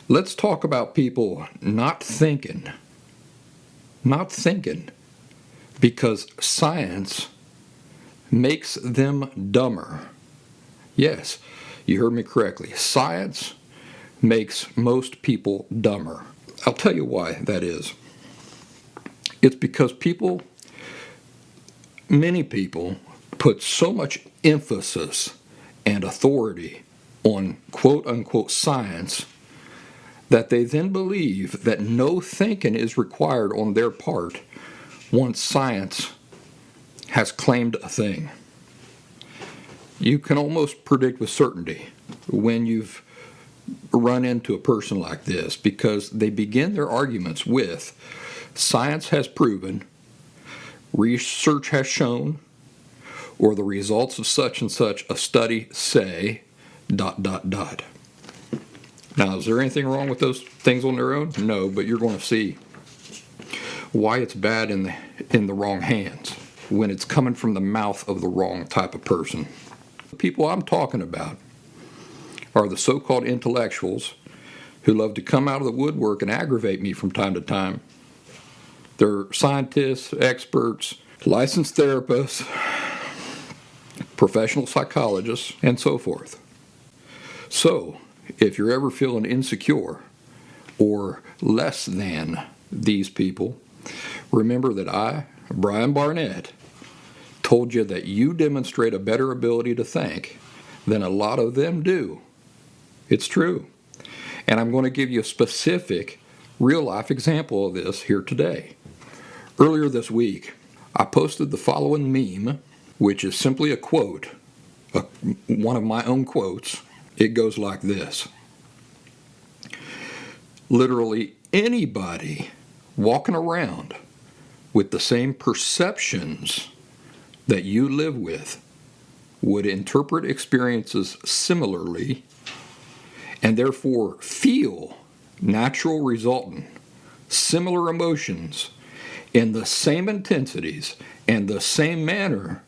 Let's talk about people not thinking. Not thinking. Because science makes them dumber. Yes, you heard me correctly. Science makes most people dumber. I'll tell you why that is. It's because many people, put so much emphasis and authority on quote-unquote science that they then believe that no thinking is required on their part once science has claimed a thing. You can almost predict with certainty when you've run into a person like this, because they begin their arguments with science has proven, research has shown, or the results of such and such a study say, ... Now, is there anything wrong with those things on their own? No, but you're going to see why it's bad in the wrong hands when it's coming from the mouth of the wrong type of person. The people I'm talking about are the so-called intellectuals who love to come out of the woodwork and aggravate me from time to time. They're scientists, experts, licensed therapists, professional psychologists, and so forth. So, if you're ever feeling insecure or less than these people, remember that I, Brian Barnett, told you that you demonstrate a better ability to think than a lot of them do. It's true. And I'm going to give you a specific real-life example of this here today. Earlier this week, I posted the following meme, which is simply a quote, one of my own quotes. It goes like this. Literally anybody walking around with the same perceptions that you live with would interpret experiences similarly and therefore feel natural resultant, similar emotions in the same intensities and the same manner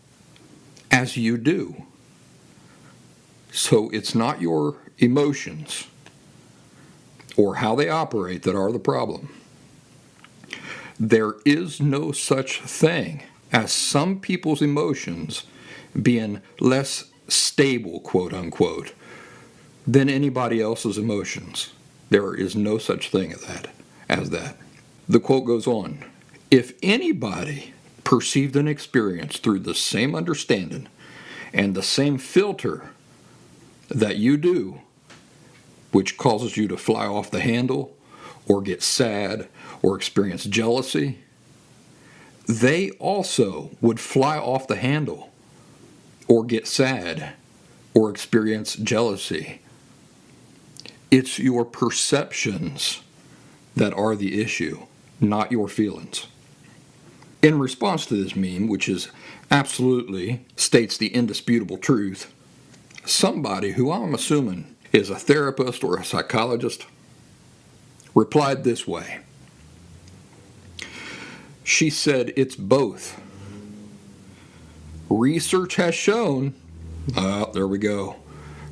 as you do. So it's not your emotions or how they operate that are the problem. There is no such thing as some people's emotions being less stable, quote unquote, than anybody else's emotions. There is no such thing as that. The quote goes on, if anybody perceived an experience through the same understanding and the same filter that you do, which causes you to fly off the handle or get sad or experience jealousy, they also would fly off the handle or get sad or experience jealousy. It's your perceptions that are the issue, not your feelings. In response to this meme, which is absolutely states the indisputable truth, somebody who I'm assuming is a therapist or a psychologist replied this way. She said, it's both. Research has shown, there we go,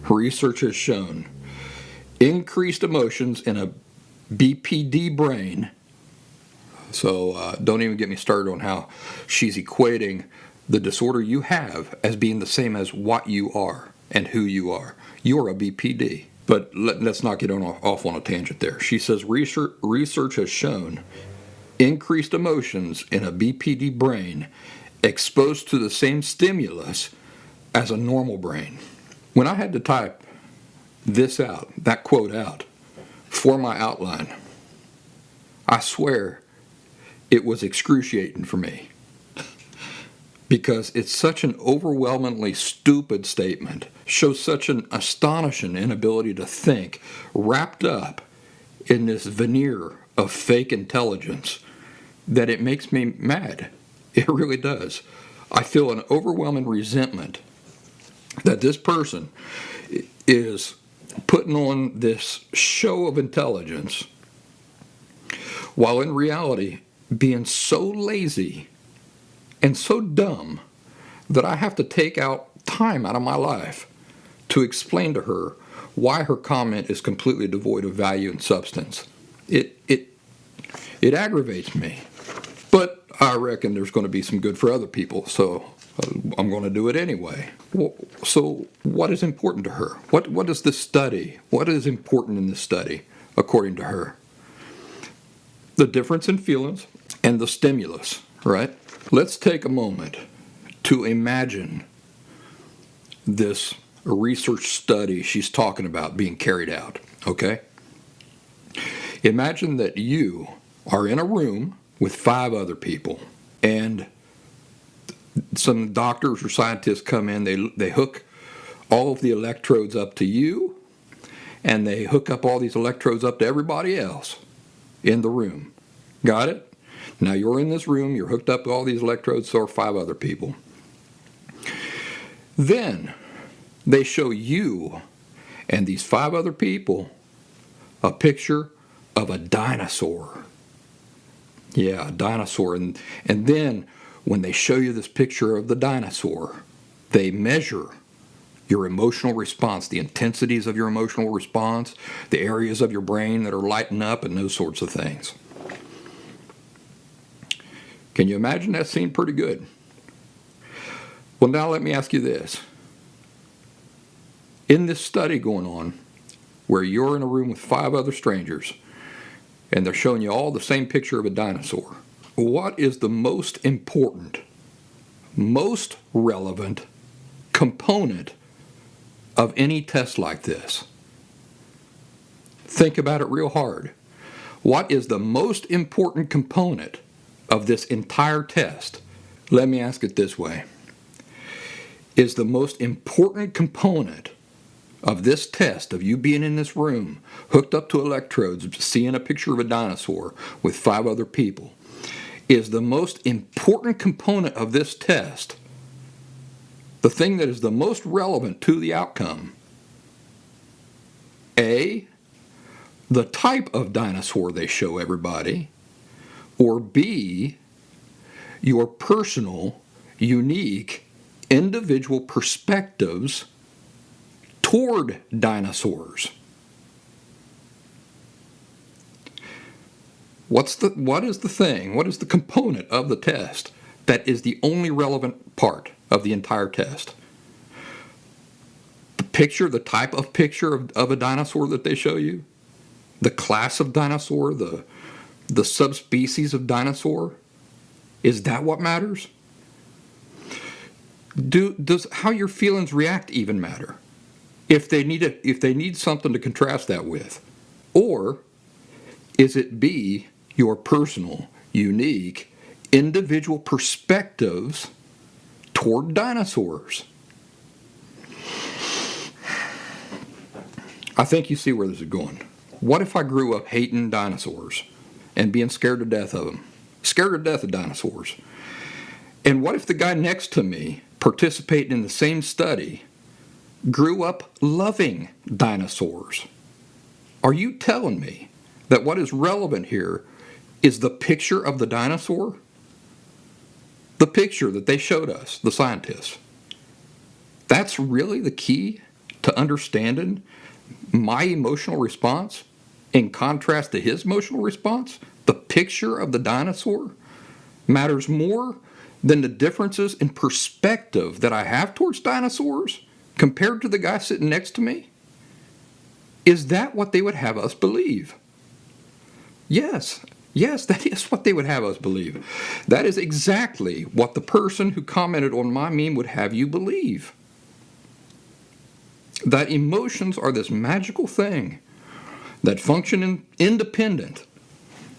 research has shown increased emotions in a BPD brain. So don't even get me started on how she's equating the disorder you have as being the same as what you are and who you are. You're a BPD. But let's not get off on a tangent there. She says research has shown increased emotions in a BPD brain exposed to the same stimulus as a normal brain. When I had to type this out, that quote out, for my outline, I swear it was excruciating for me. Because it's such an overwhelmingly stupid statement, shows such an astonishing inability to think, wrapped up in this veneer of fake intelligence, that it makes me mad. It really does. I feel an overwhelming resentment that this person is putting on this show of intelligence, while in reality being so lazy and so dumb that I have to take out time out of my life to explain to her why her comment is completely devoid of value and substance. It aggravates me. But I reckon there's going to be some good for other people, so I'm going to do it anyway. So what is important to her? What is this study? What is important in this study, according to her? The difference in feelings and the stimulus, right? Let's take a moment to imagine this research study she's talking about being carried out, okay? Imagine that you are in a room with 5 other people, and some doctors or scientists come in, they hook all of the electrodes up to you, and they hook up all these electrodes up to everybody else in the room. Got it? Now you're in this room, you're hooked up to all these electrodes, so are 5 other people. Then they show you and these 5 other people a picture of a dinosaur. Yeah, a dinosaur. And then when they show you this picture of the dinosaur, they measure your emotional response, the intensities of your emotional response, the areas of your brain that are lighting up, and those sorts of things. Can you imagine that scene? Pretty good. Well, now let me ask you this. In this study going on, where you're in a room with 5 other strangers, and they're showing you all the same picture of a dinosaur, what is the most important, most relevant component of any test like this? Think about it real hard. What is the most important component of this entire test? Let me ask it this way. Is the most important component of this test, of you being in this room, hooked up to electrodes, seeing a picture of a dinosaur with 5 other people, is the most important component of this test, the thing that is the most relevant to the outcome? A, the type of dinosaur they show everybody, or B, your personal, unique, individual perspectives toward dinosaurs. What is the component of the test that is the only relevant part of the entire test? The picture, the type of picture of a dinosaur that they show you? The class of dinosaur, the subspecies of dinosaur? Is that what matters? Does how your feelings react even matter? If they need something to contrast that with? Or is it B, your personal, unique, individual perspectives toward dinosaurs? I think you see where this is going. What if I grew up hating dinosaurs and being scared to death of them? Scared to death of dinosaurs. And what if the guy next to me, participating in the same study, grew up loving dinosaurs? Are you telling me that what is relevant here is the picture of the dinosaur? The picture that they showed us, the scientists. That's really the key to understanding my emotional response in contrast to his emotional response? The picture of the dinosaur matters more than the differences in perspective that I have towards dinosaurs compared to the guy sitting next to me? Is that what they would have us believe? Yes, that is what they would have us believe. That is exactly what the person who commented on my meme would have you believe. That emotions are this magical thing that function independent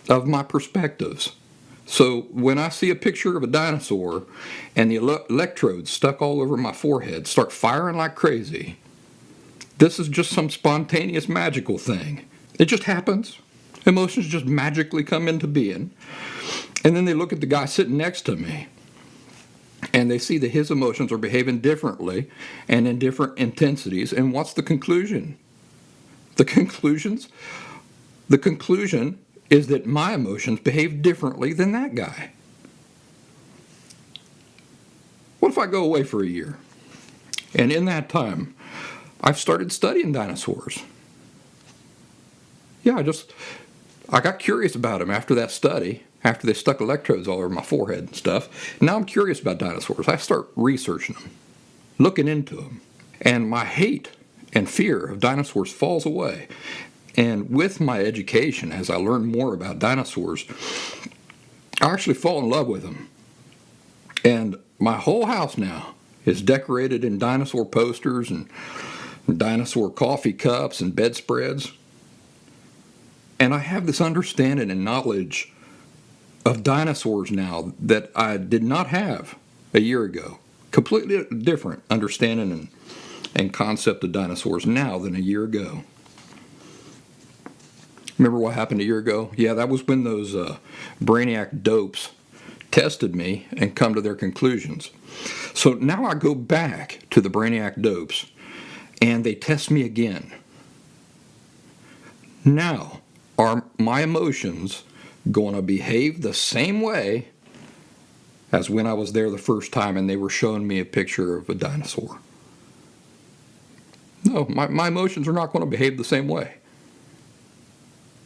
of my perspectives. So when I see a picture of a dinosaur and the electrodes stuck all over my forehead start firing like crazy, this is just some spontaneous magical thing. It just happens. Emotions just magically come into being. And then they look at the guy sitting next to me and they see that his emotions are behaving differently and in different intensities. And what's the conclusion? The conclusion is that my emotions behave differently than that guy. What if I go away for a year? And in that time, I've started studying dinosaurs. Yeah, I got curious about them after that study, after they stuck electrodes all over my forehead and stuff. Now I'm curious about dinosaurs. I start researching them, looking into them. And my hate and fear of dinosaurs falls away. And with my education, as I learn more about dinosaurs, I actually fall in love with them. And my whole house now is decorated in dinosaur posters and dinosaur coffee cups and bedspreads. And I have this understanding and knowledge of dinosaurs now that I did not have a year ago. Completely different understanding and concept of dinosaurs now than a year ago. Remember what happened a year ago? Yeah, that was when those brainiac dopes tested me and come to their conclusions. So now I go back to the brainiac dopes and they test me again. Now, are my emotions going to behave the same way as when I was there the first time and they were showing me a picture of a dinosaur? No, my emotions are not going to behave the same way.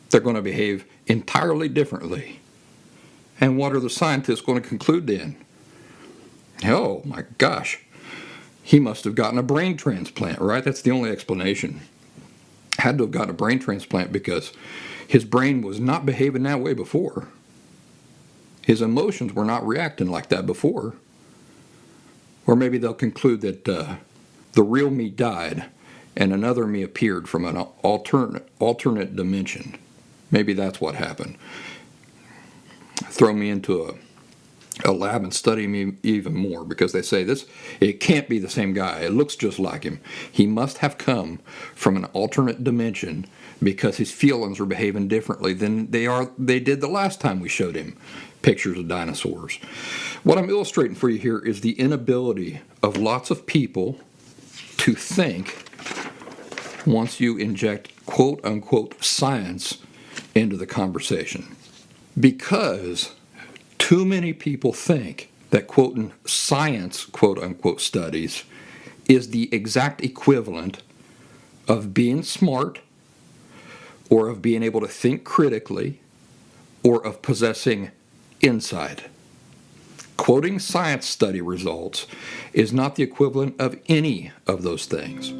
They're going to behave entirely differently. And what are the scientists going to conclude then? Oh my gosh, he must have gotten a brain transplant, right? That's the only explanation. Had to have gotten a brain transplant because his brain was not behaving that way before. His emotions were not reacting like that before. Or maybe they'll conclude that the real me died and another me appeared from an alternate dimension. Maybe that's what happened. Throw me into a lab and study me even more because they say it can't be the same guy. It looks just like him. He must have come from an alternate dimension because his feelings are behaving differently than they did the last time we showed him pictures of dinosaurs. What I'm illustrating for you here is the inability of lots of people to think once you inject quote-unquote science into the conversation. Because too many people think that quoting science, quote-unquote studies, is the exact equivalent of being smart or of being able to think critically or of possessing insight. Quoting science study results is not the equivalent of any of those things.